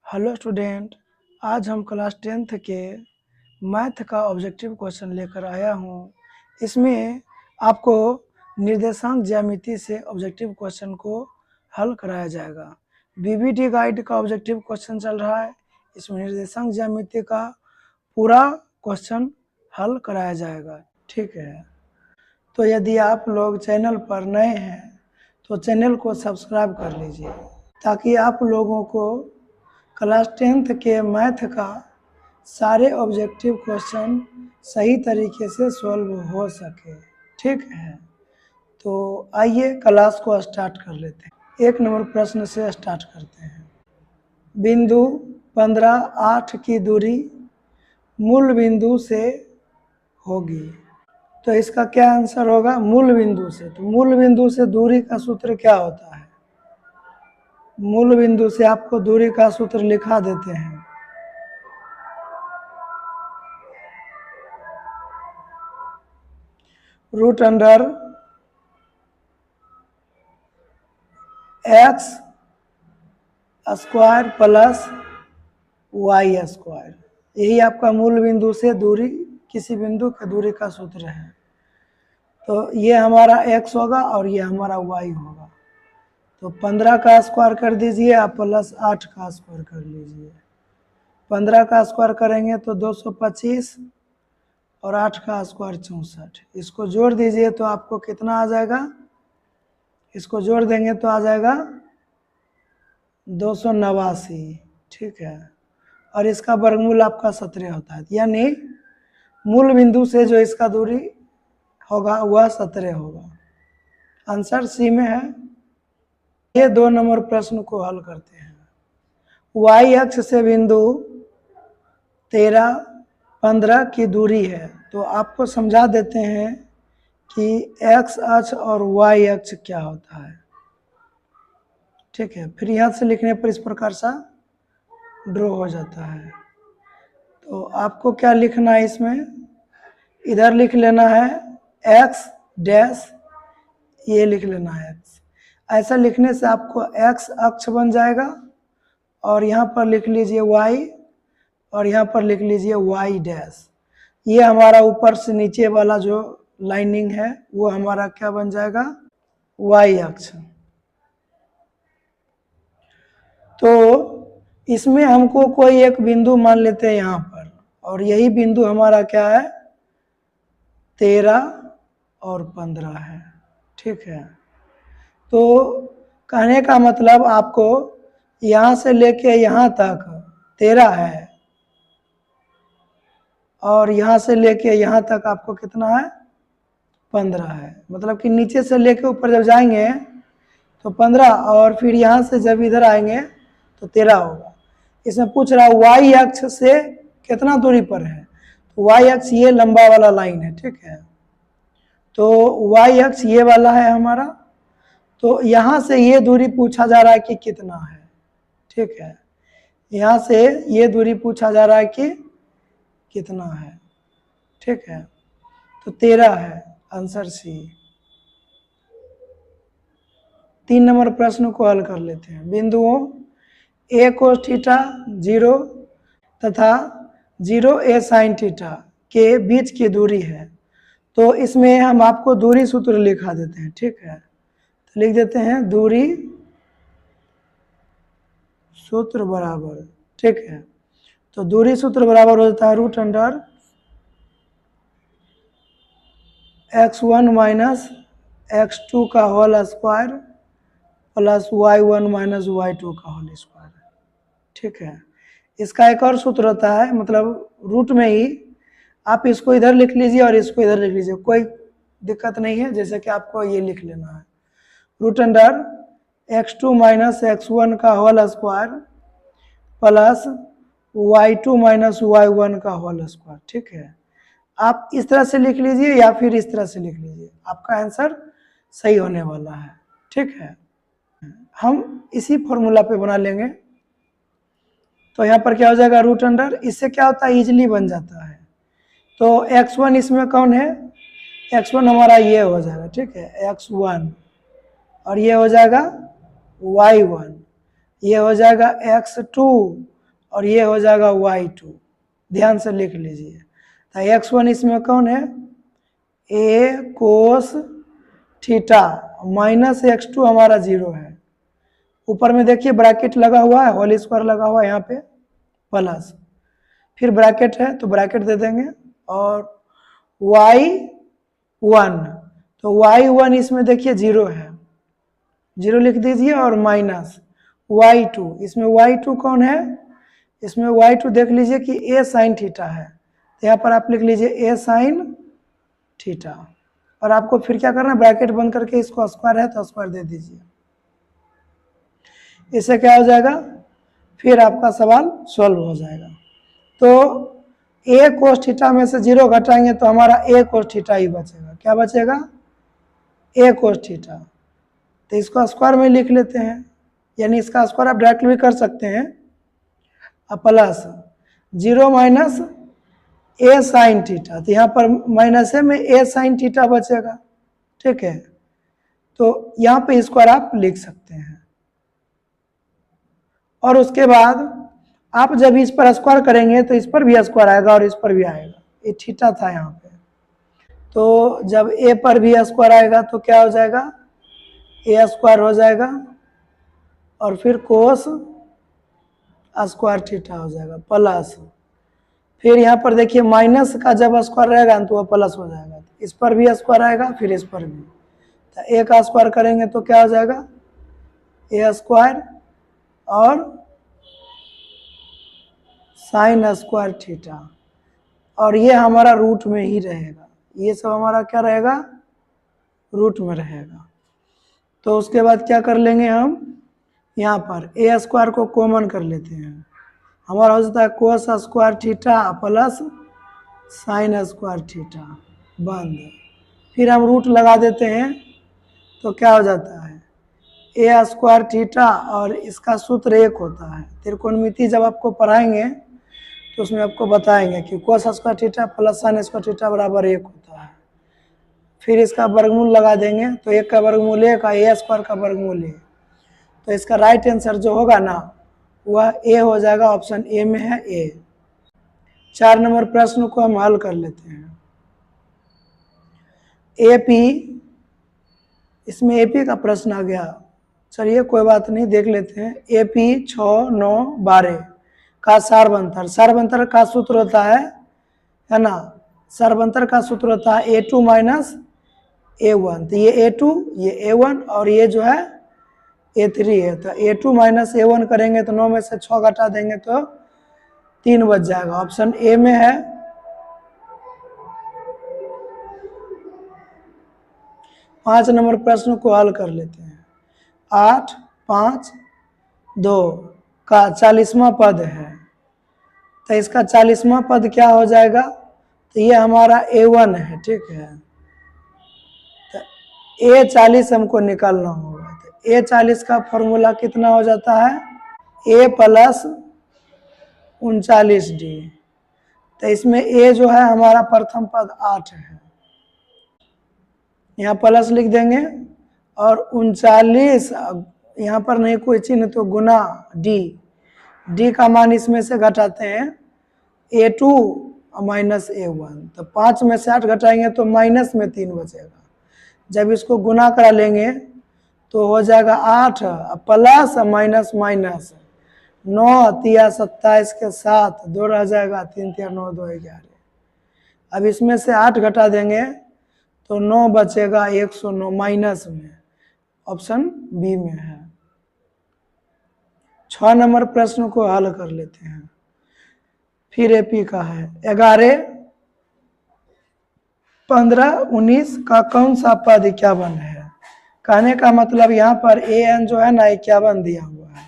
Hello student, आज हम class 10th के मैथ का ऑब्जेक्टिव क्वेश्चन लेकर आया हूँ। इसमें आपको निर्देशांक ज्यामिति से ऑब्जेक्टिव क्वेश्चन को हल कराया जाएगा। बीबीटी गाइड का ऑब्जेक्टिव क्वेश्चन चल रहा है, इसमें निर्देशांक ज्यामिति का पूरा क्वेश्चन हल कराया जाएगा। ठीक है, तो यदि आप लोग चैनल पर नए हैं तो चैनल को सब्सक्राइब कर लीजिए ताकि आप लोगों को क्लास 10th के मैथ का सारे ऑब्जेक्टिव क्वेश्चन सही तरीके से सॉल्व हो सके। ठीक है, तो आइए क्लास को स्टार्ट कर लेते हैं। 1 नंबर प्रश्न से स्टार्ट करते हैं। बिंदु 15, 8 की दूरी मूल बिंदु से होगी, तो इसका क्या आंसर होगा? मूल बिंदु से। तो मूल बिंदु से दूरी का सूत्र क्या होता है? मूल बिंदु से आपको दूरी का सूत्र लिखा देते हैं। Root under x square plus y square, यही आपका मूल बिंदु से दूरी, किसी बिंदु के दूरी का सूत्र है। तो ये हमारा x होगा और ये हमारा y होगा। तो 15 का स्क्वायर कर दीजिए आप, प्लस 8 का स्क्वायर कर लीजिए। 15 का स्क्वायर करेंगे तो 225 और 8 का स्क्वायर 64। इसको जोड़ दीजिए तो आपको कितना आ जाएगा? इसको जोड़ देंगे तो आ जाएगा 289। ठीक है, और इसका वर्गमूल आपका 17 होता है, यानी मूल बिंदु से जो इसका दूरी होगा वह 17 होगा। आंसर सी में है। ये 2 नंबर प्रश्न को हल करते हैं। वाई अक्ष से बिंदु 13, 15 की दूरी है, तो आपको समझा देते हैं कि एक्स अक्ष और वाई अक्ष क्या होता है। ठीक है, फिर यहाँ से लिखने पर इस प्रकार सा ड्रॉ हो जाता है। तो आपको क्या लिखना है इसमें? इधर लिख लेना है एक्स डैश, ये लिख लेना है एक्स। ऐसा लिखने से आपको एक्स अक्ष बन जाएगा, और यहाँ पर लिख लीजिए वाई, और यहाँ पर लिख लीजिए वाई डैश। ये हमारा ऊपर से नीचे वाला जो लाइनिंग है वो हमारा क्या बन जाएगा? वाई अक्ष। तो इसमें हमको कोई एक बिंदु मान लेते हैं यहाँ पर, और यही बिंदु हमारा क्या है? 13 और 15 है। ठीक है, तो कहने का मतलब आपको यहाँ से लेके यहाँ तक 13 है, और यहाँ से लेके यहाँ तक आपको कितना है? 15 है। मतलब कि नीचे से लेके ऊपर जब जाएंगे तो 15, और फिर यहाँ से जब इधर आएंगे तो 13 होगा। इसमें पूछ रहा है वाई अक्ष से कितना दूरी पर है, तो वाई अक्ष ये लंबा वाला लाइन है। ठीक है, तो वाई अक्ष ये वाला है हमारा, तो यहाँ से ये दूरी पूछा जा रहा है कि कितना है। ठीक है, यहाँ से ये दूरी पूछा जा रहा है कि कितना है। ठीक है, तो 13 है, आंसर सी। 3 नंबर प्रश्न को हल कर लेते हैं। बिंदुओं ए कोस थीटा 0 तथा 0 ए साइन थीटा के बीच की दूरी है, तो इसमें हम आपको दूरी सूत्र लिखा देते हैं। ठीक है, तो लिख देते हैं दूरी सूत्र बराबर। ठीक है, तो दूरी सूत्र बराबर हो जाता है root under x1 minus x2 का whole square plus y1 minus y2 का होल स्क्वायर। ठीक है, इसका एक और सूत्र होता है, मतलब रूट में ही आप इसको इधर लिख लीजिए और इसको इधर लिख लीजिए, कोई दिक्कत नहीं है। जैसे कि आपको ये लिख लेना है root under x2 minus x1 का whole square plus y2 minus y1 का होल स्क्वायर। ठीक है, आप इस तरह से लिख लीजिए या फिर इस तरह से लिख लीजिए, आपका आंसर सही होने वाला है। ठीक है, हम इसी फॉर्मूला पे बना लेंगे। तो यहाँ पर क्या हो जाएगा? रूट अंडर, इससे क्या होता है? इजीली बन जाता है। तो x1 इसमें कौन है? x1 हमारा ये हो जाएगा। ठीक है, x1, और ये हो जाएगा y1, ये हो जाएगा x2, और ये हो जाएगा y2। ध्यान से लिख लीजिए। तो x1 इसमें कौन है, a cos theta minus x2 हमारा 0 है। ऊपर में देखिए ब्रैकेट लगा हुआ है, होल स्क्वायर लगा हुआ है यहाँ पे, प्लस फिर ब्रैकेट है तो ब्रैकेट दे देंगे, और y1, तो y1 इसमें देखिए 0 है, 0 लिख दीजिए, और माइनस y2, इसमें y2 कौन है, इसमें y2 देख लीजिए कि a साइन थीटा है, तो यहाँ पर आप लिख लीजिए a साइन थीटा, और आपको फिर क्या करना है, ब्रैकेट बंद करके इसको स्क्वायर है तो स्क्वायर दे दीजिए। इससे क्या हो जाएगा, फिर आपका सवाल सॉल्व हो जाएगा। तो a कोस थीटा में से 0 घटाएंगे तो हमारा a कोस थीटा ही बचेगा। क्या बचेगा, a कोस थीटा। तो इसको स्क्वायर में लिख लेते हैं, यानी इसका स्क्वायर आप डायरेक्ट भी कर सकते हैं, plus 0 minus a sine theta, तो यहाँ पर माइनस है में a साइन थीटा बचेगा। ठीक है, तो यहाँ पे स्क्वायर आप लिख सकते हैं, और उसके बाद आप जब इस पर स्क्वायर करेंगे तो इस पर भी स्क्वायर आएगा और इस पर भी आएगा, ये थीटा था यहाँ पे, तो जब a पर भी स्क्वायर आएगा तो क्या हो जाएगा, a स्क्वायर हो जाएगा, और फिर कोस स्क्वायर थीटा हो जाएगा, प्लस फिर यहाँ पर देखिए माइनस का जब स्क्वायर रहेगा तो वह प्लस हो जाएगा, इस पर भी स्क्वायर आएगा फिर इस पर भी, तो a का स्क्वायर करेंगे तो क्या हो जाएगा, a स्क्वायर और साइन स्क्वायर थीटा, और ये हमारा रूट में ही रहेगा, ये सब हमारा क्या रहेगा, रूट में रहेगा। तो उसके बाद क्या कर लेंगे हम, यहाँ पर a स्क्वायर को कॉमन कर लेते हैं, हमारा हो जाता है cos square theta plus sine square theta, बंद। फिर हम रूट लगा देते हैं तो क्या हो जाता है, a स्क्वायर थीटा, और इसका सूत्र 1 होता है, त्रिकोणमिति जब आपको पढ़ाएंगे तो उसमें आपको बताएंगे कि cos square theta plus sine square theta बराबर 1 होता है। फिर इसका वर्गमूल लगा देंगे तो 1 का वर्गमूल 1 का, a स्क्वायर का वर्गमूल 1, तो इसका राइट आंसर जो होगा ना वह a हो जाएगा, ऑप्शन ए में है a। 4 नंबर प्रश्न को हम हल कर लेते हैं। AP, इसमें AP का प्रश्न आ गया, चलिए कोई बात नहीं, देख लेते हैं। AP 6, 9, 12 का सारबंतर का सूत्र होता है ना, सारबंतर का सूत्र होता है A2 माइनस A1, तो ये A2 ये A1 और ये जो है A3 है, तो A2 माइनस A1 करेंगे तो 9 में से 6 घटा देंगे तो 3 बच जाएगा, ऑप्शन ए में है। 5 नंबर प्रश्न को हल कर लेते हैं। 8, 5, 2 का 40वां पद है, तो इसका 40वां पद क्या हो जाएगा, तो ये हमारा A1 है, ठीक है, तो A40 हमको निकालना होगा, तो A40 का फॉर्मूला कितना हो जाता है, A प्लस 39D, तो इसमें A जो है हमारा प्रथम पद 8 है, यहाँ प्लस लिख देंगे, और 39 यहाँ पर नहीं कोई चिन्ह तो गुना D का मान इसमें से घटाते हैं A2 माइनस A1, तो 5 में से 8 घटाएंगे तो माइनस में 3 बचेगा, जब इसको गुना करा लेंगे तो हो जाएगा 8 प्लस माइनस माइनस 9 तिया 27 के साथ 2 रह जाएगा, 3 तिया 9 2 11। अब इसमें से 8 घटा देंगे तो 9 बचेगा 109 माइनस में, ऑप्शन बी में है। 6 नंबर प्रश्न को हल कर लेते हैं। फिर AP का है 11, 15, 19 का कौन सा पद 51 है, कहने का मतलब यहाँ पर AN जो है ना 51 दिया हुआ है,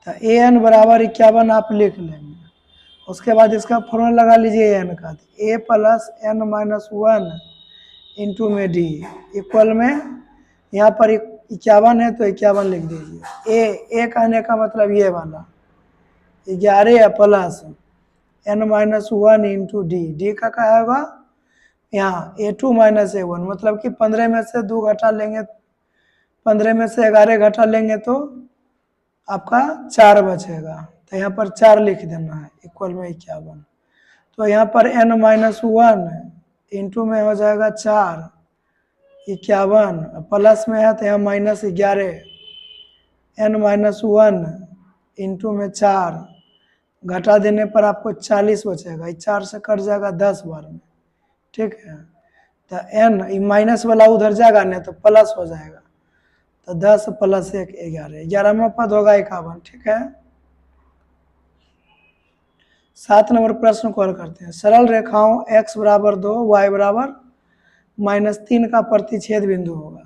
तो AN बराबर 51 आप लिख लेंगे, उसके बाद इसका फॉर्मूला लगा लीजिए AN का, A plus N minus 1 into में D इक्वल में, यहाँ पर 51 है तो 51 लिख दीजिए। A कहने का मतलब ये वाला 11 plus N minus 1 into D का क्या होगा, यहाँ A2 माइनस A1, मतलब कि 15 में से 2 घटा लेंगे, 15 में से 11 घटा लेंगे तो आपका 4 बचेगा, तो यहाँ पर 4 लिख देना है, इक्वल में 51। तो यहाँ पर n-1 इंटू में हो जाएगा 4, 51, प्लस में है तो यहाँ -11, n-1 इंटू में 4, घटा देने पर आपको 40 बचेगा, 4 से कट जाएगा 10 बार में, ठीक है। तो n माइनस वाला उधर जाएगा नहीं तो प्लस हो जाएगा, तो 10 + 1 11, 11वां पद होगा 51, ठीक है। 7 नंबर प्रश्न को हल करते हैं। सरल रेखाओं x बराबर 2 y बराबर -3 का प्रतिच्छेद बिंदु होगा।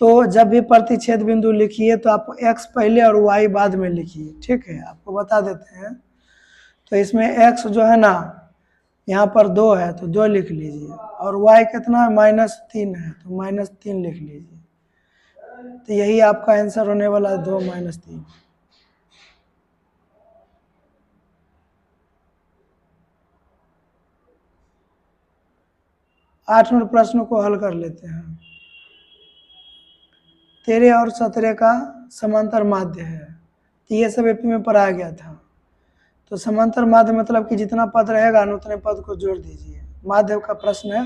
तो जब भी प्रतिच्छेद बिंदु लिखिए तो आप x पहले और y बाद में लिखिए, ठीक है। आपको बता देते हैं, तो इसमें x जो है ना यहाँ पर 2 है तो 2 लिख लीजिए, और y कितना है -3 है तो -3 लिख लीजिए। तो यही आपका आंसर होने वाला है 2 - 3। 8 नंबर प्रश्न को हल कर लेते हैं। 13 और 17 का समांतर माध्य है, तो ये सब एपी में पढ़ाया गया था। तो समांतर माध्य मतलब कि जितना पद रहेगा न उतने पद को जोड़ दीजिए, माध्य का प्रश्न है।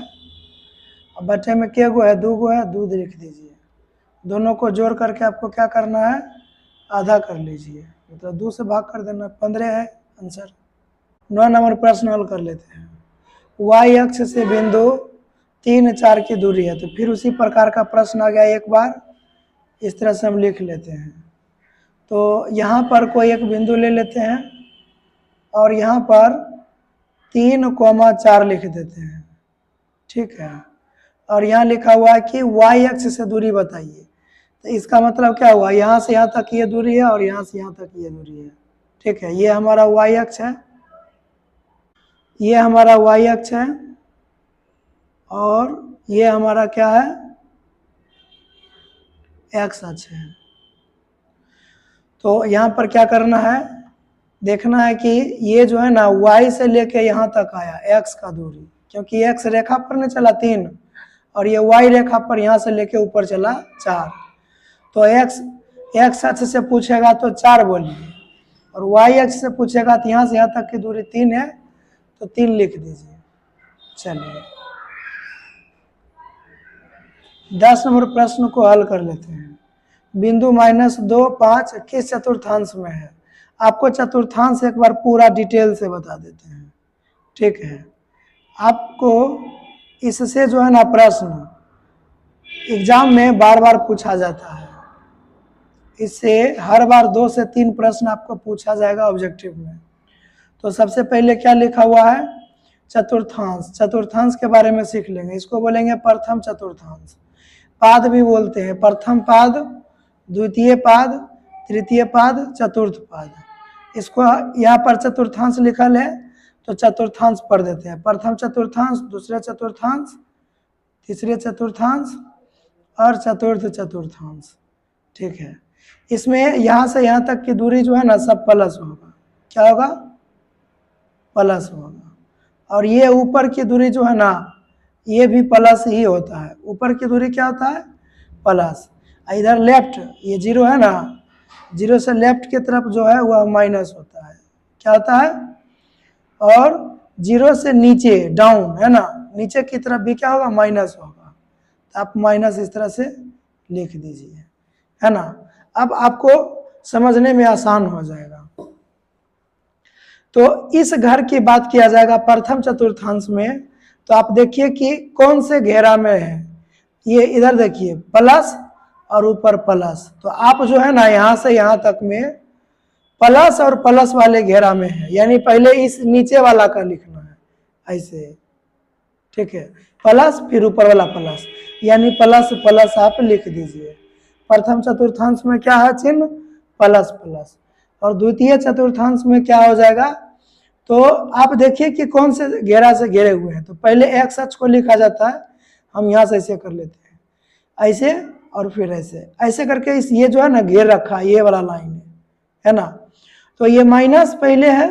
अब बच्चे में के गो है, 2 गो है, दूध लिख दीजिए। दोनों को जोड़ करके आपको क्या करना है, आधा कर लीजिए, मतलब 2 से भाग कर देना, 15 है आंसर। 9 नंबर प्रश्न हल कर लेते हैं। y अक्ष से बिंदु 3 4 की दूरी है, तो फिर उसी प्रकार का प्रश्न आ गया एक बार, इस तरह से हम लिख लेते हैं। तो यहाँ पर कोई एक बिंदु ले लेते हैं और यहाँ पर 3,4 लिख देते हैं, ठीक है। और यहाँ लिखा हुआ है कि y अक्ष से दूरी बताइए, तो इसका मतलब क्या हुआ, यहाँ से यहाँ तक ये दूरी है और यहाँ से यहाँ तक ये दूरी है, ठीक है। ये हमारा y अक्ष है, ये हमारा y अक्ष है, और ये हमारा क्या है, x अक्ष है। तो यहाँ पर क्या करना है, देखना है कि ये जो है ना y से लेके यहाँ तक आया x का दूरी, क्योंकि x रेखा पर नहीं चला 3 और ये y रेखा पर यहाँ से लेके ऊपर चला 4। तो x अक्ष से पूछेगा तो 4 बोलिए, और y अक्ष से पूछेगा तो यहाँ से यहाँ तक की दूरी 3 है तो 3 लिख दीजिए। चलिए 10 नंबर प्रश्न को हल कर लेते हैं। बिंदु -2 5 किस चतुर्थांश में है। आपको चतुर्थांश एक बार पूरा डिटेल से बता देते हैं, ठीक है। आपको इससे जो है ना प्रश्न एग्जाम में बार बार पूछा जाता है, इससे हर बार 2 से 3 प्रश्न आपको पूछा जाएगा ऑब्जेक्टिव में। तो सबसे पहले क्या लिखा हुआ है, चतुर्थांश। चतुर्थांश के बारे में सीख लेंगे, इसको बोलेंगे प्रथम चतुर्थांश। पाद भी बोलते हैं, प्रथम पाद, द्वितीय पाद, तृतीय पाद, चतुर्थ पाद। इसको यहाँ पर चतुर्थांश लिखल है तो चतुर्थांश पढ़ देते हैं। प्रथम चतुर्थांश, दूसरे चतुर्थांश, तीसरे चतुर्थांश और चतुर्थ चतुर्थांश, ठीक है। इसमें यहाँ से यहाँ तक की दूरी जो है ना सब प्लस होगा, क्या होगा, प्लस होगा। और ये ऊपर की दूरी जो है ना ये भी प्लस ही होता है, ऊपर की दूरी क्या होता है, प्लस। इधर लेफ्ट ये 0 है ना, 0 से लेफ्ट की तरफ जो है वह माइनस होता है, क्या होता है। और 0 से नीचे डाउन है ना, नीचे की तरफ भी क्या होगा, माइनस होगा। तो आप माइनस इस तरह से लिख दीजिए, है ना। अब आपको समझने में आसान हो जाएगा। तो इस घर की बात किया जाएगा प्रथम चतुर्थांश में, तो आप देखिए कि कौन से घेरा में है। ये इधर देखिए प्लस और ऊपर प्लस, तो आप जो है ना यहाँ से यहाँ तक में प्लस और प्लस वाले घेरा में है, यानी पहले इस नीचे वाला का लिखना है ऐसे, ठीक है। प्लस फिर ऊपर वाला प्लस, यानी प्लस प्लस आप लिख दीजिए। प्रथम चतुर्थांश में क्या है चिन्ह, प्लस प्लस। और द्वितीय चतुर्थांश में क्या हो जाएगा, तो आप देखिए कि कौन से घेरा से घेरे हुए हैं। तो पहले एक्स अक्ष को लिखा जाता है, हम यहाँ से ऐसे कर लेते हैं, ऐसे और फिर ऐसे ऐसे करके इस ये जो है ना घेर रखा है, ये वाला लाइन है ना। तो ये माइनस पहले है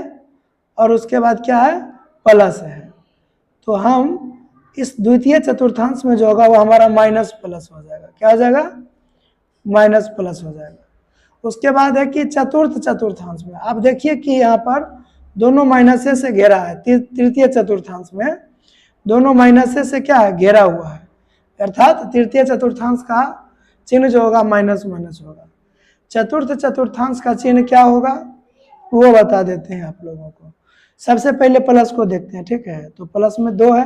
और उसके बाद क्या है, प्लस है। तो हम इस द्वितीय चतुर्थांश में जो होगा वो हमारा माइनस प्लस हो जाएगा, क्या हो जाएगा, माइनस प्लस हो जाएगा। उसके बाद है कि चतुर्थ चतुर्थांश में आप देखिए कि यहाँ पर दोनों माइनसे से घेरा है, तृतीय चतुर्थांश में दोनों माइनसे से क्या है, घेरा हुआ है, अर्थात तृतीय चतुर्थांश का चिन्ह जो होगा माइनस माइनस होगा। चतुर्थ चतुर्थांश का चिन्ह क्या होगा वो बता देते हैं आप लोगों को। सबसे पहले प्लस को देखते हैं, ठीक है। तो प्लस में 2 है,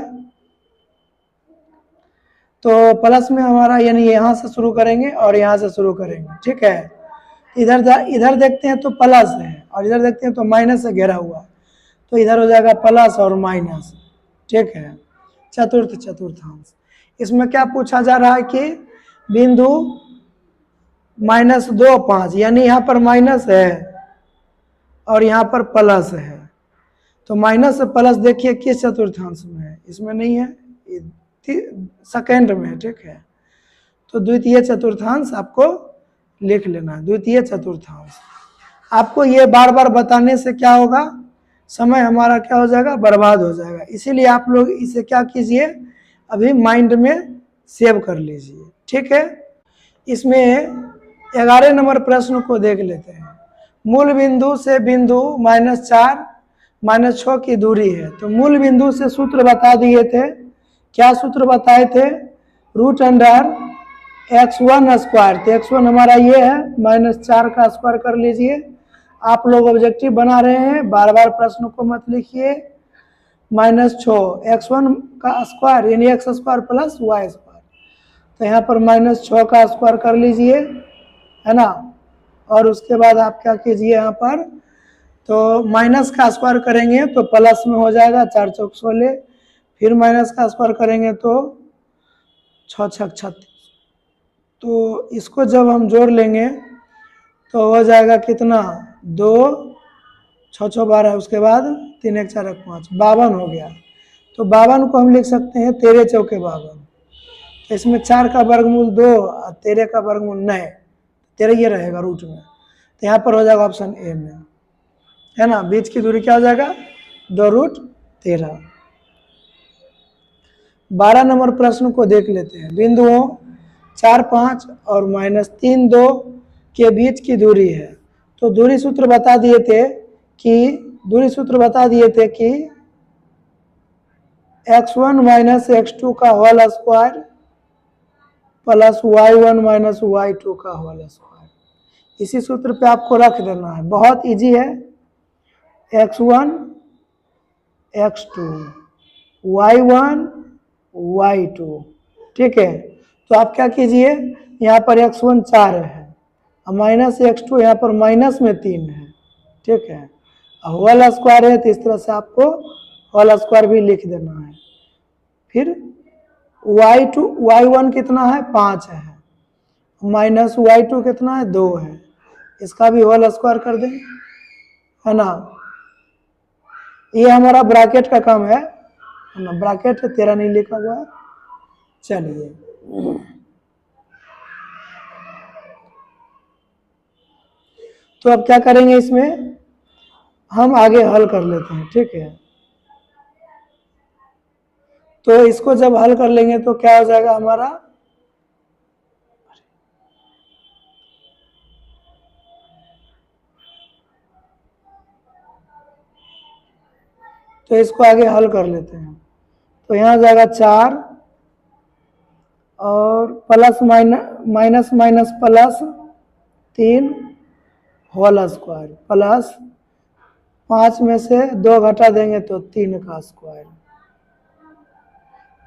तो प्लस में हमारा यानी यहाँ से शुरू करेंगे और यहाँ से शुरू करेंगे, ठीक है। इधर देखते हैं तो प्लस है और इधर देखते हैं तो माइनस से घेरा हुआ, तो इधर हो जाएगा प्लस और माइनस, ठीक है। चतुर्थ चतुर्थांश, इसमें क्या पूछा जा रहा है कि बिंदु -2 5, यानी यहाँ पर माइनस है और यहाँ पर प्लस है, तो माइनस से प्लस देखिए किस चतुर्थांश में है, इसमें नहीं है, सेकेंड में है, ठीक है। तो द्वितीय चतुर्थांश आपको लिख लेना है, द्वितीय चतुर्थांश। आपको ये बार बार बताने से क्या होगा, समय हमारा क्या हो जाएगा, बर्बाद हो जाएगा। इसीलिए आप लोग इसे क्या कीजिए, अभी माइंड में सेव कर लीजिए, ठीक है। इसमें 11 नंबर प्रश्न को देख लेते हैं। मूल बिंदु से बिंदु -4 -6 की दूरी है, तो मूल बिंदु से सूत्र बता दिए थे, क्या सूत्र बताए थे, √x1 स्क्वायर, तो x1 हमारा ये है, -4 का स्क्वायर कर लीजिए। आप लोग ऑब्जेक्टिव बना रहे हैं, बार बार प्रश्न को मत लिखिए। -6 x1 का स्क्वायर यानी x square plus y square, तो यहाँ पर -6 का स्क्वायर कर लीजिए, है ना। और उसके बाद आप क्या कीजिए, यहाँ पर तो माइनस का स्क्वायर करेंगे तो प्लस में हो जाएगा, 4 चौक 16, फिर माइनस का स्क्वायर करेंगे तो 6 छक 36, तो इसको जब हम जोड़ लेंगे तो हो जाएगा कितना, 2 6 6 12, उसके बाद 3 1 4 1 5, 52 हो गया। तो 52 को हम लिख सकते हैं 13 चौके 52, तो इसमें 4 का वर्गमूल 2 और 13 का वर्गमूल 9, 13 ये रहेगा रूट में, तो यहाँ पर हो जाएगा ऑप्शन ए में, है ना। बीच की दूरी क्या हो जाएगा, 2√13। 12 नंबर प्रश्न को देख लेते हैं। बिंदुओं 4 5 और -3 2 के बीच की दूरी है, तो दूरी सूत्र बता दिए थे कि x1 - x2 का whole square plus y1 - y2 का होल स्क्वायर, इसी सूत्र पे आपको रख देना है, बहुत इजी है। x1 x2 y1 y2, ठीक है। तो आप क्या कीजिए, यहाँ पर x1 4 है और -x2 यहाँ पर माइनस में 3 है, ठीक है। होल स्क्वायर है तो इस तरह से आपको होल स्क्वायर भी लिख देना है। फिर y1 कितना है, 5 है, -y2 कितना है, 2 है, इसका भी होल स्क्वायर कर दें, है ना। ये हमारा ब्रैकेट का काम है ना, ब्रैकेट 13 नहीं लिखा हुआ है। चलिए तो अब क्या करेंगे, इसमें हम आगे हल कर लेते हैं, ठीक है। तो इसको जब हल कर लेंगे तो क्या हो जाएगा हमारा, तो इसको आगे हल कर लेते हैं। तो यहाँ जाएगा 4 और plus minus minus plus 3 whole square plus 5 में से 2 घटा देंगे तो 3 का स्क्वायर।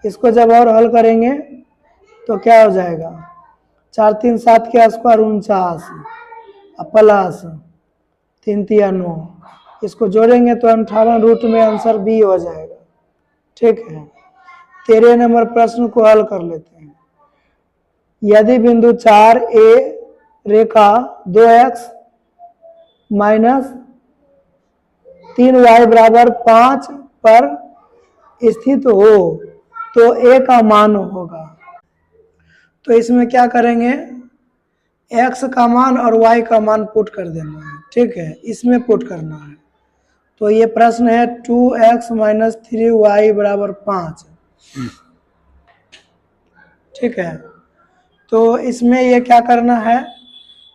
इसको जब और हल करेंगे तो क्या हो जाएगा, 4 3 7 के स्क्वायर 49 प्लस 3 3 9, इसको जोड़ेंगे तो 58 रूट में आंसर बी हो जाएगा, ठीक है। 13 नंबर प्रश्न को हल कर लेते हैं। यदि बिंदु 4 ए रेखा 2x - 3y = 5 पर स्थित हो तो a का मान होगा। तो इसमें क्या करेंगे, x का मान और y का मान पुट कर देना है, ठीक है, इसमें पुट करना है। तो ये प्रश्न है 2x - 3y = 5, ठीक है। तो इसमें ये क्या करना है,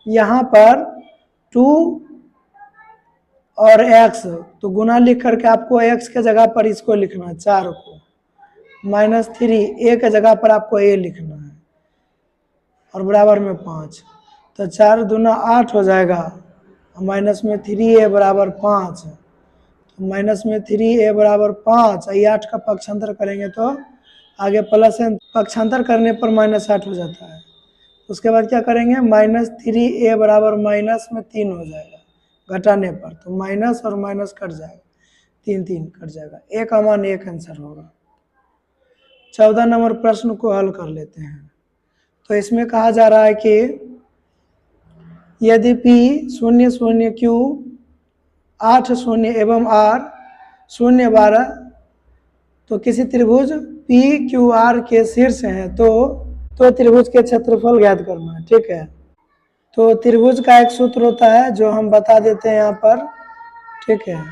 यहाँ पर 2 और x, तो गुना लिख करके आपको x के जगह पर इसको लिखना है 4 को, -3 a के जगह पर आपको a लिखना है और बराबर में 5, तो 4 दूना 8 हो जाएगा, माइनस में 3a बराबर 5, तो माइनस में 3a बराबर 5, ये 8 का पक्षांतर करेंगे तो आगे प्लस है, पक्षांतर करने पर -8 हो जाता है। उसके बाद क्या करेंगे, -3a बराबर माइनस में 3 हो जाएगा घटाने पर, तो माइनस और माइनस कट जाएगा, 3 कट जाएगा, a का मान 1 आंसर होगा। 14 नंबर प्रश्न को हल कर लेते हैं। तो इसमें कहा जा रहा है कि यदि P 0 0 Q 8 0 एवं R 0 12 तो किसी त्रिभुज P Q R के शीर्ष हैं तो त्रिभुज के क्षेत्रफल ज्ञात करना है। ठीक है, तो त्रिभुज का एक सूत्र होता है जो हम बता देते हैं यहाँ पर। ठीक है,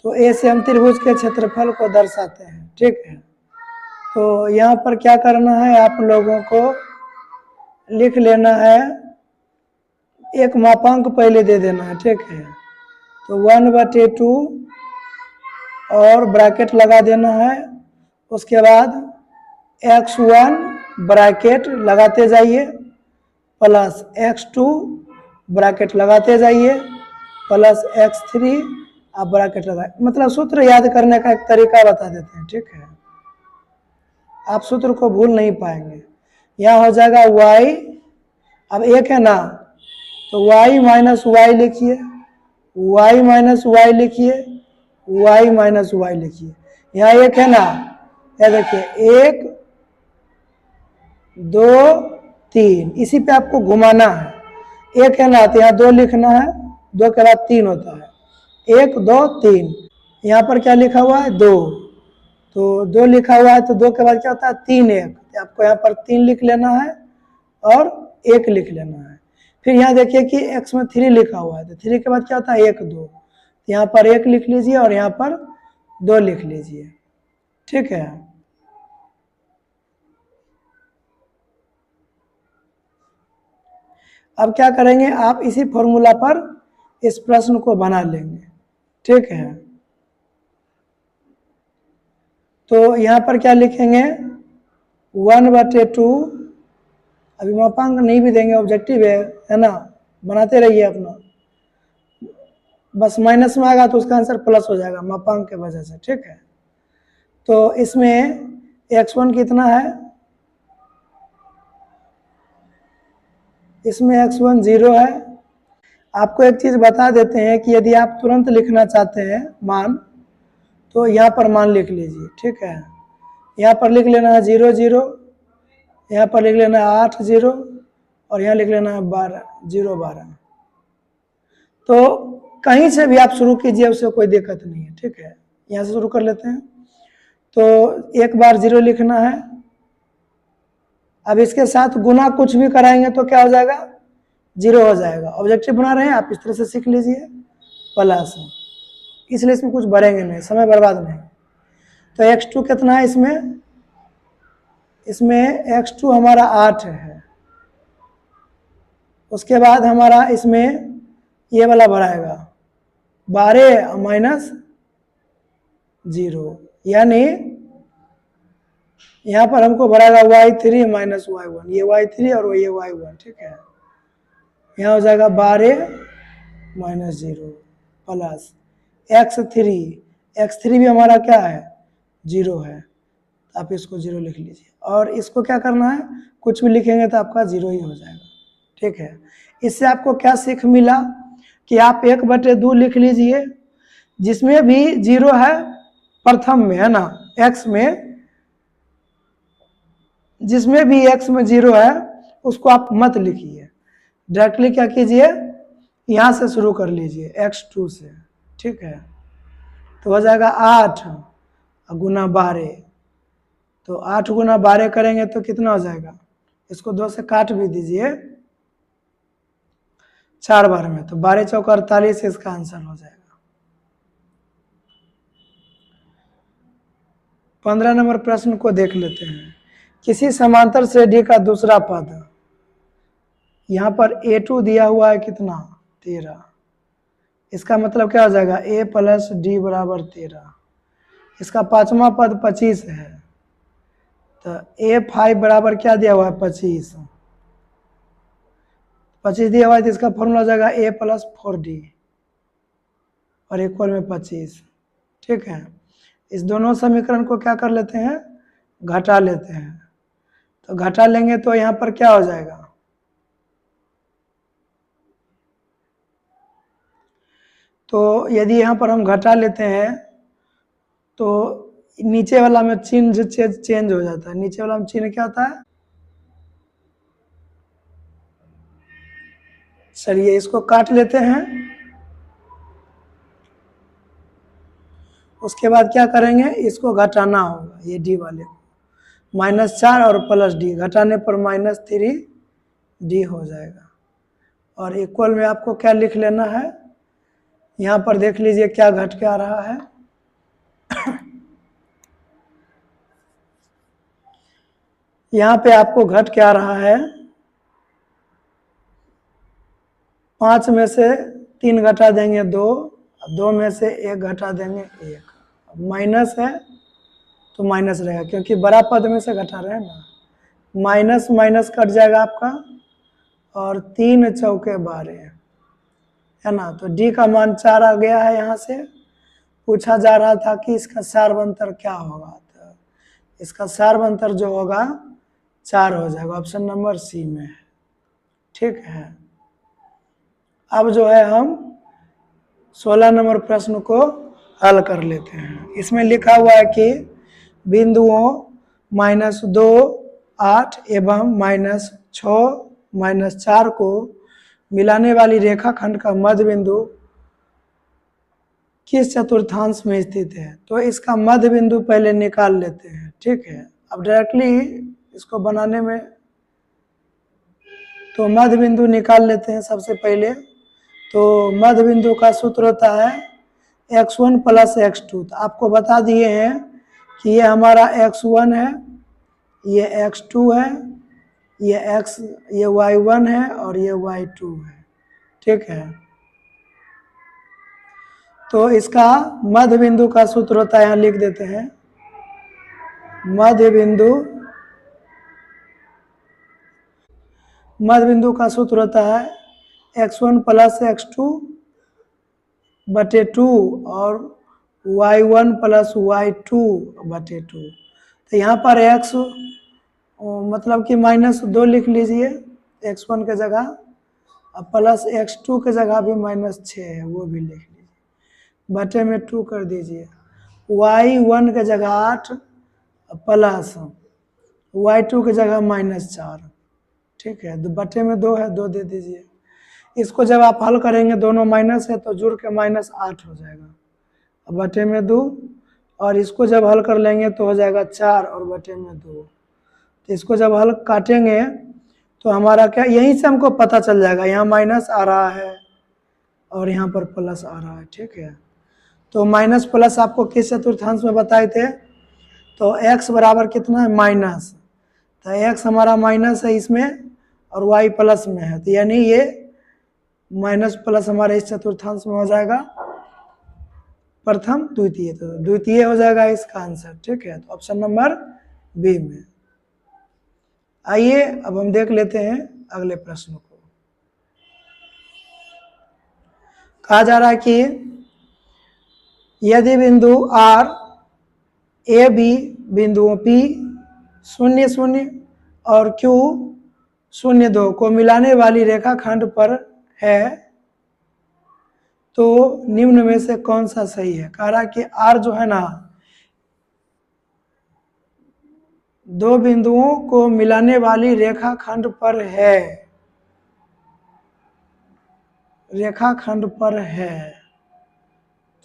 तो ए से हम त्रिभुज के क्षेत्रफल को दर्शाते हैं। ठीक है, तो यहाँ पर क्या करना है, आप लोगों को लिख लेना है, एक मापांक पहले दे देना है। ठीक है, तो 1/2 और ब्रैकेट लगा देना है, उसके बाद x1 ब्रैकेट लगाते जाइए प्लस x2 ब्रैकेट लगाते जाइए प्लस x3 आप ब्रैकेट लगाए, मतलब सूत्र याद करने का एक तरीका बता देते हैं। ठीक है, आप सूत्र को भूल नहीं पाएंगे। यहाँ हो जाएगा y, अब एक है ना, तो y माइनस वाई लिखिए, y माइनस वाई लिखिए, y माइनस वाई लिखिए। यहाँ एक है ना, यह देखिए 1 2 3, इसी पे आपको घुमाना है। एक है ना, तो यहाँ 2 लिखना है, 2 के बाद 3 होता है, 1 2 3। यहाँ पर क्या लिखा हुआ है, 2, तो 2 लिखा हुआ है, तो 2 के बाद क्या होता है, 3 1, तो आपको यहाँ पर 3 लिख लेना है और 1 लिख लेना है। फिर यहाँ देखिए कि x में 3 लिखा हुआ है, तो 3 के बाद क्या होता है, 1 2, तो यहाँ पर 1 लिख लीजिए और यहाँ पर 2 लिख लीजिए। ठीक है, अब क्या करेंगे, आप इसी फॉर्मूला पर इस प्रश्न को बना लेंगे। ठीक है, तो यहाँ पर क्या लिखेंगे, 1/2, अभी मापांक नहीं भी देंगे, ऑब्जेक्टिव है ना, बनाते रहिए अपना, बस माइनस में आएगा तो उसका आंसर प्लस हो जाएगा मापांक के वजह से। ठीक है, तो इसमें x1 कितना है, इसमें x1 0 है। आपको एक चीज बता देते हैं कि यदि आप तुरंत लिखना चाहते हैं मान, तो यहाँ पर मान लिख लीजिए। ठीक है, यहाँ पर लिख लेना है 0 0, यहाँ पर लिख लेना है 8 0 और यहाँ लिख लेना है 12 0 12। तो कहीं से भी आप शुरू कीजिए, उससे कोई दिक्कत नहीं है। ठीक है, यहाँ से शुरू कर लेते हैं, तो एक बार 0 लिखना है। अब इसके साथ गुना कुछ भी कराएंगे तो क्या हो जाएगा, 0 हो जाएगा। ऑब्जेक्टिव बना रहे हैं आप, इस तरह से सीख लीजिए प्लस, इसलिए इसमें कुछ बढ़ेंगे नहीं, समय बर्बाद नहीं। तो x2 कितना है इसमें x2 हमारा 8 है। उसके बाद हमारा इसमें ये वाला बढ़ाएगा 12 माइनस 0, यानी यहाँ पर हमको बढ़ाएगा y3 माइनस y1, ये y3 और ये y1। ठीक है, यहाँ हो जाएगा 12 माइनस 0 प्लस x3 भी हमारा क्या है, 0 है, तो आप इसको 0 लिख लीजिए। और इसको क्या करना है, कुछ भी लिखेंगे तो आपका 0 ही हो जाएगा। ठीक है, इससे आपको क्या सीख मिला कि आप 1/2 लिख लीजिए, जिसमें भी 0 है प्रथम में, है ना, x में, जिसमें भी x में 0 है उसको आप मत लिखिए, डायरेक्टली क्या कीजिए, यहाँ से शुरू कर लीजिए x2 से। ठीक है, तो हो जाएगा 8 गुना 12, तो 8 गुना 12 करेंगे तो कितना हो जाएगा, इसको 2 से काट भी दीजिए 4 बार में, तो 12 चौक 48 इसका आंसर हो जाएगा। 15 नंबर प्रश्न को देख लेते हैं। किसी समांतर श्रेणी का दूसरा पद, यहाँ पर a2 दिया हुआ है कितना 13। इसका मतलब क्या हो जाएगा, a प्लस डी बराबर 13। इसका पांचवा पद 25 है, तो a5 बराबर क्या दिया हुआ है, 25। 25 दिया हुआ है तो इसका फॉर्मूला हो जाएगा a प्लस 4d और इक्वल में 25। ठीक है, इस दोनों समीकरण को क्या कर लेते हैं, घटा लेते हैं। तो घटा लेंगे तो यहाँ पर क्या हो जाएगा, तो यदि यहाँ पर हम घटा लेते हैं तो नीचे वाला में चिन्ह चेंज हो जाता है। नीचे वाला में चिन्ह क्या होता है, चलिए इसको काट लेते हैं। उसके बाद क्या करेंगे, इसको घटाना होगा, ये डी वाले को, -4 और प्लस डी, घटाने पर -3d हो जाएगा। और इक्वल में आपको क्या लिख लेना है, यहाँ पर देख लीजिए क्या घट के आ रहा है। यहाँ पे आपको घट के आ रहा है, 5 में से 3 घटा देंगे 2, 2 में से 1 घटा देंगे 1। माइनस है तो माइनस रहेगा, क्योंकि बड़ा पद में से घटा रहे हैं ना। माइनस माइनस कट जाएगा आपका, और 3 चौके 12 है ना। तो डी का मान 4 आ गया है। यहाँ से पूछा जा रहा था कि इसका सार्वंतर क्या होगा, तो इसका सार्वंतर जो होगा 4 हो जाएगा, ऑप्शन नंबर सी में है। ठीक है, अब जो है हम 16 नंबर प्रश्न को हल कर लेते हैं। इसमें लिखा हुआ है कि बिंदुओं -2, 8 एवं -6, -4 को मिलाने वाली रेखाखंड का मध्य बिंदु किस चतुर्थांश में स्थित है। तो इसका मध्य बिंदु पहले निकाल लेते हैं। ठीक है, अब डायरेक्टली इसको बनाने में तो मध्य बिंदु निकाल लेते हैं सबसे पहले। तो मध्य बिंदु का सूत्र होता है x1 प्लस x2। तो आपको बता दिए हैं कि ये हमारा x1 है, ये x2 है, ये y1 है और ये y2 है। ठीक है, तो इसका मध्य बिंदु का सूत्र होता है, यहाँ लिख देते हैं, मध्य बिंदु का सूत्र होता है x1 प्लस x2 बटे 2 और y1 प्लस y2 बटे 2। तो यहाँ पर x मतलब कि -2 लिख लीजिए x1 के जगह, और प्लस x2 के जगह भी -6 है, वो भी लिख लीजिए, बटे में 2 कर दीजिए। y1 के जगह 8 प्लस y2 के जगह -4। ठीक है, बटे में 2 है, 2 दे दीजिए। इसको जब आप हल करेंगे, दोनों माइनस है तो जुड़ के -8 हो जाएगा, बटे में 2। और इसको जब हल कर लेंगे तो हो जाएगा 4 और बटे में 2। तो इसको जब हल काटेंगे तो हमारा क्या, यहीं से हमको पता चल जाएगा, यहाँ माइनस आ रहा है और यहाँ पर प्लस आ रहा है। ठीक है, तो माइनस प्लस आपको किस चतुर्थांश में बताए थे, तो x बराबर कितना है, माइनस। तो x हमारा माइनस है इसमें और y प्लस में है, तो यानी ये माइनस प्लस हमारे इस चतुर्थांश में हो जाएगा प्रथम द्वितीय, तो द्वितीय हो जाएगा इसका आंसर। ठीक है, तो ऑप्शन नंबर बी में। आइए अब हम देख लेते हैं अगले प्रश्न को। कहा जा रहा है कि यदि बिंदु R ए बी बिंदुओं P 0, 0 और Q 0, 2 को मिलाने वाली रेखाखंड पर है, तो निम्न में से कौन सा सही है। कह रहा कि R जो है ना, 2 बिंदुओं को मिलाने वाली रेखाखंड पर है, रेखाखंड पर है।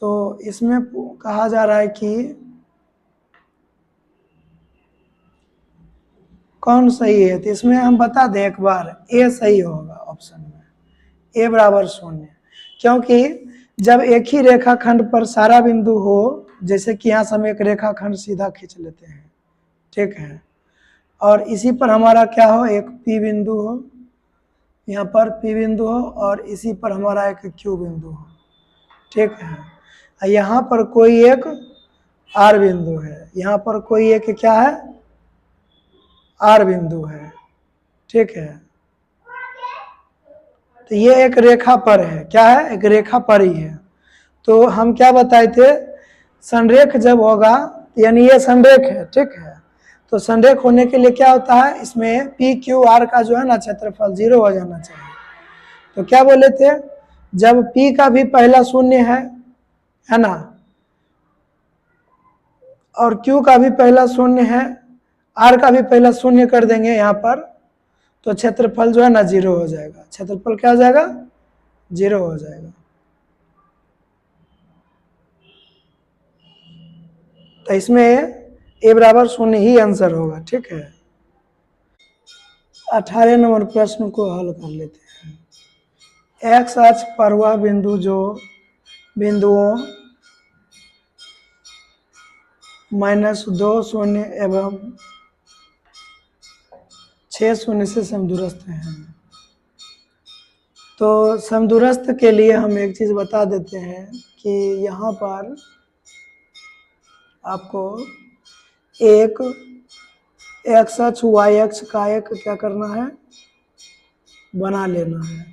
तो इसमें कहा जा रहा है कि कौन सही है। तो इसमें हम बता दें एक बार, ए सही होगा ऑप्शन में, ए बराबर 0। क्योंकि जब एक ही रेखाखंड पर सारा बिंदु हो, जैसे कि यहाँ से हम एक रेखाखंड सीधा खींच लेते हैं, ठीक है, और इसी पर हमारा क्या हो, एक पी बिंदु हो, यहाँ पर P बिंदु हो और इसी पर हमारा एक Q बिंदु हो, ठीक है। यहाँ पर कोई एक R बिंदु है, यहाँ पर कोई एक क्या है, R बिंदु है, ठीक है। तो ये एक रेखा पर है, क्या है, एक रेखा पर ही है। तो हम क्या बताए थे, संरेख जब होगा, यानी ये संरेख है, ठीक है। तो संरेख होने के लिए क्या होता है, इसमें पी क्यू आर का जो है ना क्षेत्रफल 0 हो जाना चाहिए। तो क्या बोले थे, जब P का भी पहला शून्य है ना, और Q का भी पहला शून्य है, R का भी पहला शून्य कर देंगे यहाँ पर, तो क्षेत्रफल जो है ना 0 हो जाएगा। क्षेत्रफल क्या हो जाएगा, 0 हो जाएगा। तो इसमें A बराबर 0 ही आंसर होगा, ठीक है। 18 नंबर प्रश्न को हल कर लेते हैं। एक्स अक्ष पर वह बिंदु जो बिंदुओं -2 शून्य एवं 6 शून्य से समदूरस्थ हैं। तो समदूरस्थ के लिए हम एक चीज बता देते हैं कि यहाँ पर आपको एक एक्स अक्ष वाई अक्ष का एक क्या करना है, बना लेना है।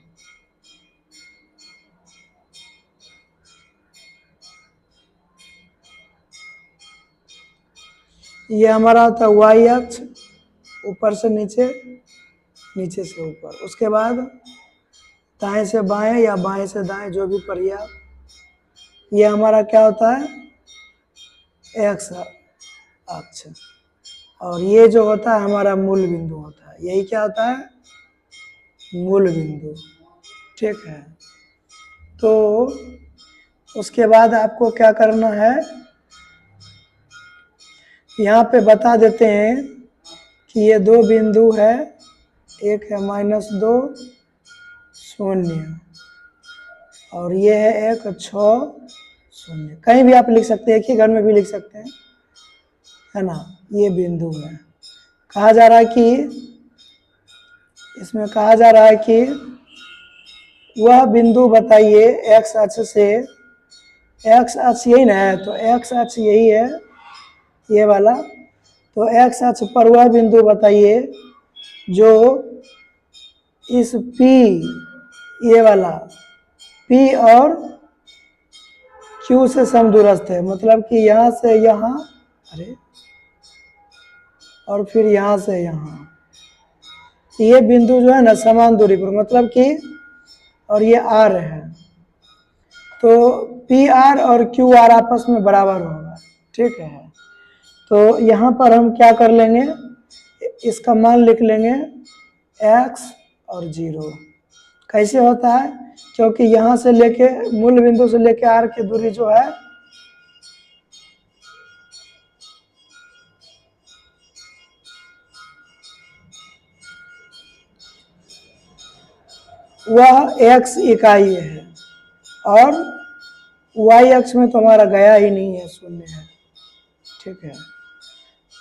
ये हमारा होता है वाई अक्ष, ऊपर से नीचे, नीचे से ऊपर। उसके बाद दाएं से बाएं या बाएं से दाएं, जो भी पर्याप्त। ये हमारा क्या होता है, एक्स अक्ष। और ये जो होता है हमारा मूल बिंदु होता है, यही क्या होता है, मूल बिंदु, ठीक है। तो उसके बाद आपको क्या करना है, यहाँ पे बता देते हैं कि ये दो बिंदु है, एक है -2 शून्य और ये है एक 6 शून्य। कहीं भी आप लिख सकते हैं, एक ही घर में भी लिख सकते हैं, है ना। ये बिंदु है, कहा जा रहा है कि इसमें कहा जा रहा है कि वह बिंदु बताइए एक्स अक्ष से, एक्स अक्ष यही ना है, तो एक्स अक्ष यही है ये वाला। तो एक्स अक्ष पर वह बिंदु बताइए जो इस P, ये वाला P और Q से समदूरस्थ है। मतलब कि यहाँ से यहाँ, अरे, और फिर यहाँ से यहाँ, ये बिंदु जो है ना समान दूरी पर, मतलब कि, और ये R है, तो PR और QR आपस में बराबर होगा, ठीक है। तो यहाँ पर हम क्या कर लेंगे, इसका मान लिख लेंगे x और 0। कैसे होता है, क्योंकि यहाँ से लेके मूल बिंदु से लेके R की दूरी जो है वह x इकाई है और y अक्ष में तो हमारा गया ही नहीं है, शून्य है, ठीक है।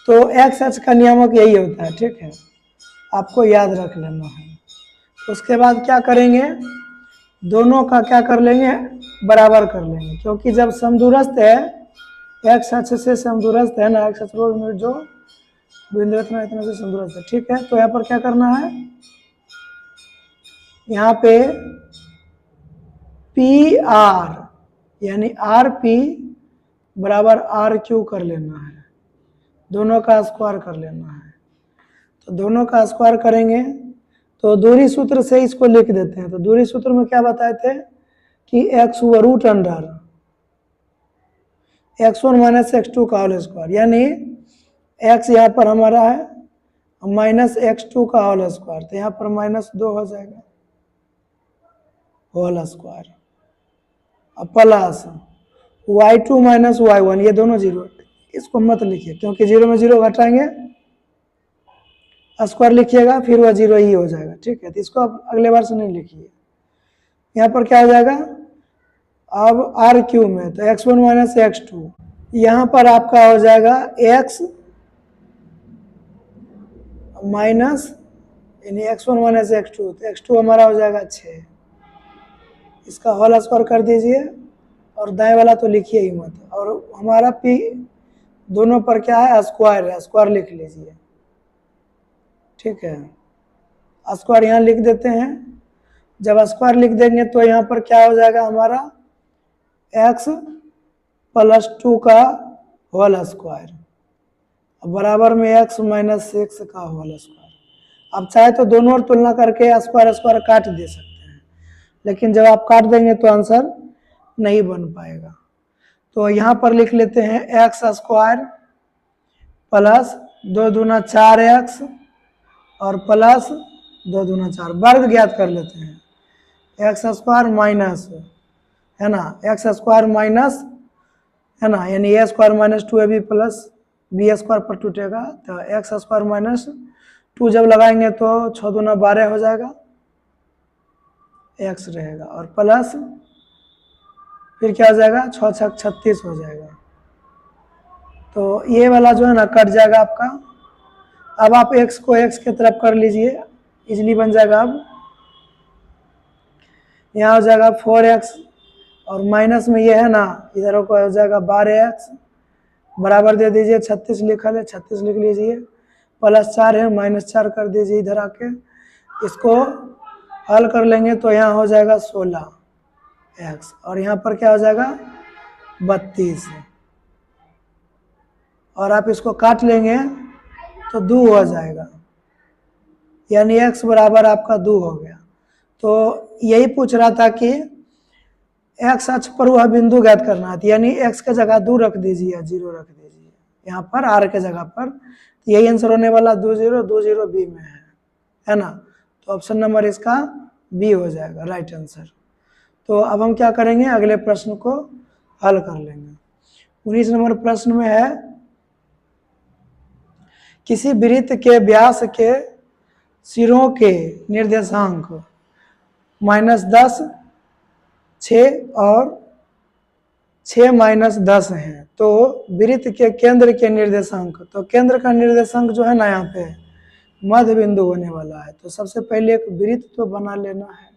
तो x अक्ष का नियामक यही होता है, ठीक है, आपको याद रख लेना है। उसके बाद क्या करेंगे, दोनों का क्या कर लेंगे, बराबर कर लेंगे, क्योंकि जब समदूरस्थ है, एक्स अक्ष से समदूरस्थ है ना, एक्स अक्ष जो बिंदु इतना से समदूरस्थ है, ठीक है। तो यहाँ पर क्या करना है, यहाँ पे पी आर यानी आर पी बराबर आर क्यू कर लेना है, दोनों का स्क्वायर कर लेना है। तो दोनों का स्क्वायर करेंगे तो दूरी सूत्र से इसको लिख देते हैं। तो दूरी सूत्र में क्या बताए थे कि x√अंडर x1 - x2 का होल स्क्वायर, यानी x यहाँ पर हमारा है -x2 का होल स्क्वायर, तो यहाँ पर -2 हो जाएगा whole square, plus y2 - y1, ये दोनों 0, इसको मत लिखिए क्योंकि 0 में 0 घटाएंगे, स्क्वायर लिखिएगा फिर वह 0 ही हो जाएगा, ठीक है। तो इसको आप अगले बार से नहीं लिखिए। यहाँ पर क्या हो जाएगा, अब आर क्यू में तो x1 - x2, यहाँ पर आपका हो जाएगा x - यानी x1 माइनस x2, तो x2 हमारा हो जाएगा 6। इसका होल स्क्वायर कर दीजिए और दाएं वाला तो लिखिए ही मत, और हमारा p दोनों पर क्या है, स्क्वायर है, स्क्वायर लिख लीजिए। ठीक है, स्क्वायर यहाँ लिख देते हैं। जब स्क्वायर लिख देंगे तो यहाँ पर क्या हो जाएगा हमारा x प्लस 2 का होल स्क्वायर बराबर में x माइनस 6 का होल स्क्वायर। अब चाहे तो दोनों और तुलना करके स्क्वायर स्क्वायर काट दे सकते हैं, लेकिन जब आप काट देंगे तो आंसर नहीं बन पाएगा। तो यहाँ पर लिख लेते हैं x स्क्वायर प्लस 2 दूना 4x और प्लस 2 दूना 4, वर्ग ज्ञात कर लेते हैं। x स्क्वायर माइनस है ना, x स्क्वायर माइनस है ना, यानी a square minus 2ab plus b square पर टूटेगा, तो x स्क्वायर माइनस 2 जब लगाएंगे तो 6 दूना 12 हो जाएगा, x रहेगा, और प्लस फिर क्या हो जाएगा 6 छक 36 हो जाएगा। तो ये वाला जो है ना कट जाएगा आपका। अब आप x को x के तरफ कर लीजिए, इजली बन जाएगा। अब यहाँ हो जाएगा 4x और माइनस में ये है ना, इधर को हो जाएगा 12x बराबर दे दीजिए 36 लिखल है, 36 लिख लीजिए, प्लस 4 है, माइनस 4 कर दीजिए इधर आके। इसको हल कर लेंगे तो यहाँ हो जाएगा 16x और यहाँ पर क्या हो जाएगा 32, और आप इसको काट लेंगे तो 2 हो जाएगा, यानी x बराबर आपका 2 हो गया। तो यही पूछ रहा था कि x अक्ष पर वह बिंदु ज्ञात करना है, यानी x के जगह 2 रख दीजिए या 0 रख दीजिए यहाँ पर r के जगह पर, तो यही आंसर होने वाला 2 0 2 0 b में है ना। तो ऑप्शन नंबर इसका बी हो जाएगा राइट आंसर। तो अब हम क्या करेंगे, अगले प्रश्न को हल कर लेंगे। 19 नंबर प्रश्न में है, किसी वृत्त के व्यास के सिरों के निर्देशांक -10, 6 और 6 माइनस 10 हैं, तो वृत्त के केंद्र के निर्देशांक, तो केंद्र का निर्देशांक जो है ना यहाँ पे मध्य बिंदु होने वाला है। तो सबसे पहले एक वृत्त तो बना लेना है।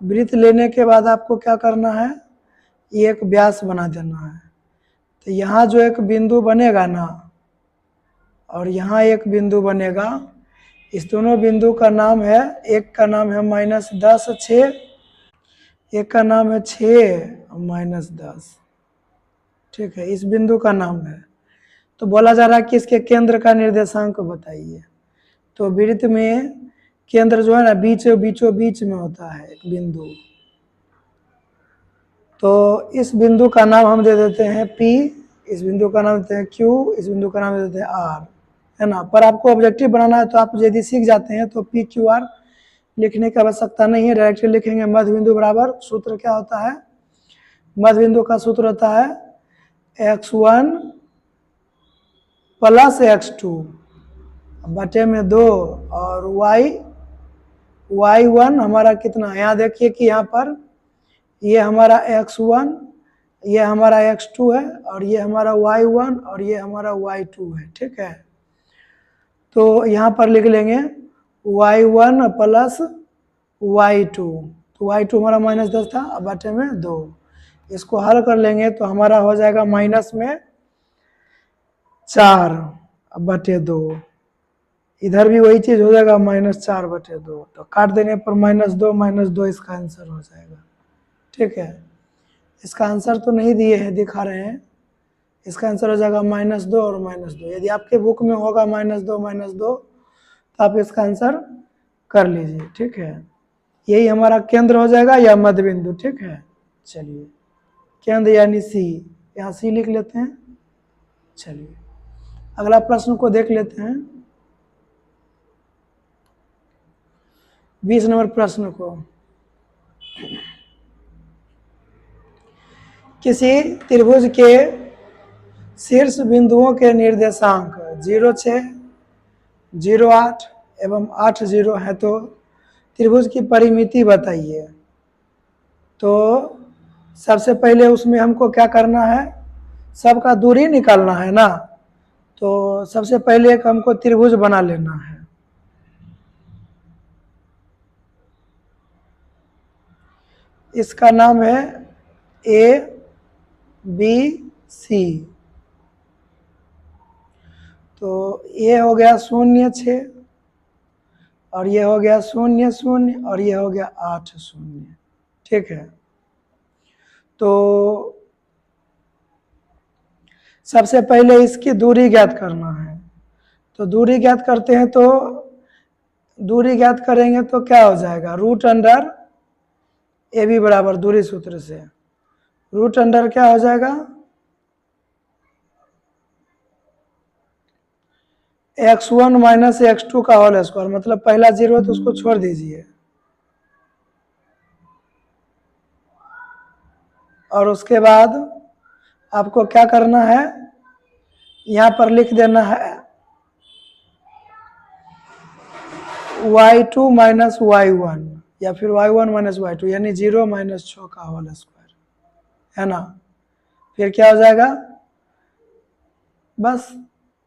वृत्त लेने के बाद आपको क्या करना है, ये एक व्यास बना देना है। तो यहाँ जो एक बिंदु बनेगा ना और यहाँ एक बिंदु बनेगा, इस दोनों बिंदु का नाम है, एक का नाम है -10 6, एक का नाम है 6 माइनस 10। ठीक है, इस बिंदु का नाम है। तो बोला जा रहा है कि इसके केंद्र का निर्देशांक बताइए। तो वृत्त में केंद्र जो है ना बीचों बीच में होता है एक बिंदु, तो इस बिंदु का नाम हम दे देते हैं P, इस बिंदु का नाम देते हैं Q, इस बिंदु का नाम दे देते हैं R, है ना। पर आपको ऑब्जेक्टिव बनाना है तो आप यदि सीख जाते हैं तो PQR लिखने की आवश्यकता नहीं है, डायरेक्टली लिखेंगे मध्य बिंदु बराबर, सूत्र क्या होता है, मध्य बिंदु का सूत्र होता है x1 प्लस x2 बटे में 2 और y1 हमारा कितना, यहाँ देखिए कि यहाँ पर ये हमारा x1, ये हमारा x2 है, और ये हमारा y1 और ये हमारा y2 है। ठीक है, तो यहाँ पर लिख लेंगे y1 प्लस y2, तो y2 हमारा -10 था, अब बटे में 2। इसको हल कर लेंगे तो हमारा हो जाएगा माइनस में 4 बटे 2, इधर भी वही चीज हो जाएगा -4 बटे 2, तो काट देने पर -2 इसका आंसर हो जाएगा। ठीक है, इसका आंसर तो नहीं दिए हैं, दिखा रहे हैं, इसका आंसर हो जाएगा -2 और -2। यदि आपके बुक में होगा -2 तो आप इसका आंसर कर लीजिए। ठीक है, यही हमारा केंद्र हो जाएगा या मध्य बिंदु। ठीक है, चलिए केंद्र यानी सी, यहाँ सी लिख लेते हैं। चलिए अगला प्रश्न को देख लेते हैं, 20 नंबर प्रश्न को। किसी त्रिभुज के शीर्ष बिंदुओं के निर्देशांक 0,6, 0,8 एवं 8,0 है, तो त्रिभुज की परिमिति बताइए। तो सबसे पहले उसमें हमको क्या करना है, सबका दूरी निकालना है ना। तो सबसे पहले एक हमको त्रिभुज बना लेना है। इसका नाम है ABC। तो ये हो गया 0 6 और ये हो गया 0 0 और ये हो गया 8 0। ठीक है, तो सबसे पहले इसकी दूरी ज्ञात करना है। तो दूरी ज्ञात करते हैं, तो दूरी ज्ञात करेंगे तो क्या हो जाएगा, रूट अंडर AB बराबर दूरी सूत्र से रूट अंडर क्या हो जाएगा, x1 माइनस x2 का होल स्क्वायर। मतलब पहला जीरो है तो उसको छोड़ दीजिए, और उसके बाद आपको क्या करना है, यहाँ पर लिख देना है y2 माइनस y1 या फिर y1 माइनस y2, यानी 0 माइनस 6 का होल स्क्वायर, है ना। फिर क्या हो जाएगा, बस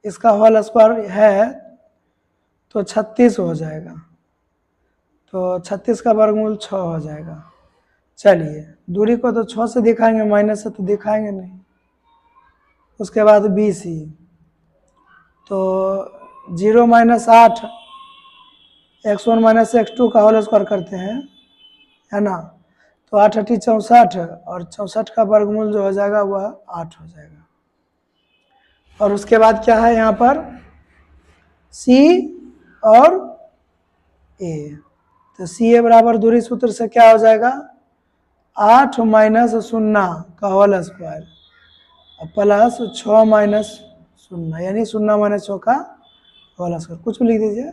इसका होल स्क्वायर है तो 36 हो जाएगा। तो 36 का वर्गमूल 6 हो जाएगा। चलिए, दूरी को तो 6 से दिखाएंगे, माइनस से तो दिखाएंगे नहीं। उसके बाद BC, तो 0 माइनस 8 x1 माइनस x2 का होल स्क्वायर करते हैं, है ना। तो 8 8 64 और 64 का वर्गमूल जो हो जाएगा वह 8 हो जाएगा। और उसके बाद क्या है यहाँ पर, C और A। तो CA बराबर दूरी सूत्र से क्या हो जाएगा, 8 माइनस 0 का होल स्क्वायर प्लस 6 माइनस 0, यानी 0 माइनस 6 का होल स्क्वायर, कुछ भी लिख दीजिए।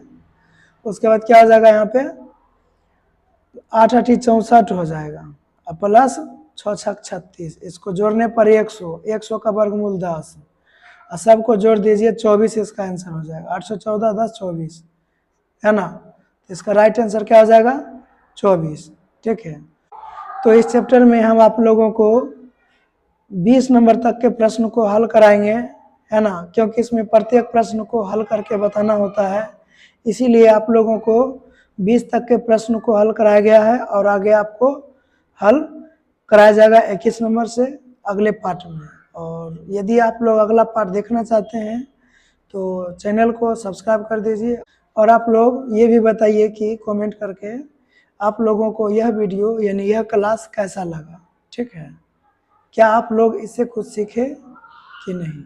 उसके बाद क्या हो जाएगा, यहाँ पे 8 8 64 हो जाएगा और प्लस 6 6 36, इसको जोड़ने पर 100, 100 का वर्गमूल 10 और सबको जोड़ दीजिए 24, इसका आंसर हो जाएगा 814 10 24, है ना। तो इसका राइट आंसर क्या हो जाएगा, 24। ठीक है, तो इस चैप्टर में हम आप लोगों को 20 नंबर तक के प्रश्न को हल कराएंगे, है ना, क्योंकि इसमें प्रत्येक प्रश्न को हल करके बताना होता है। इसीलिए आप लोगों को 20 तक के प्रश्न को हल कराया गया है और आगे आपको हल कराया जाएगा 21 नंबर से अगले पार्ट में। और यदि आप लोग अगला पार्ट देखना चाहते हैं तो चैनल को सब्सक्राइब कर दीजिए। और आप लोग ये भी बताइए कि कमेंट करके आप लोगों को यह वीडियो यानी यह क्लास कैसा लगा। ठीक है, क्या आप लोग इससे कुछ सीखे कि नहीं।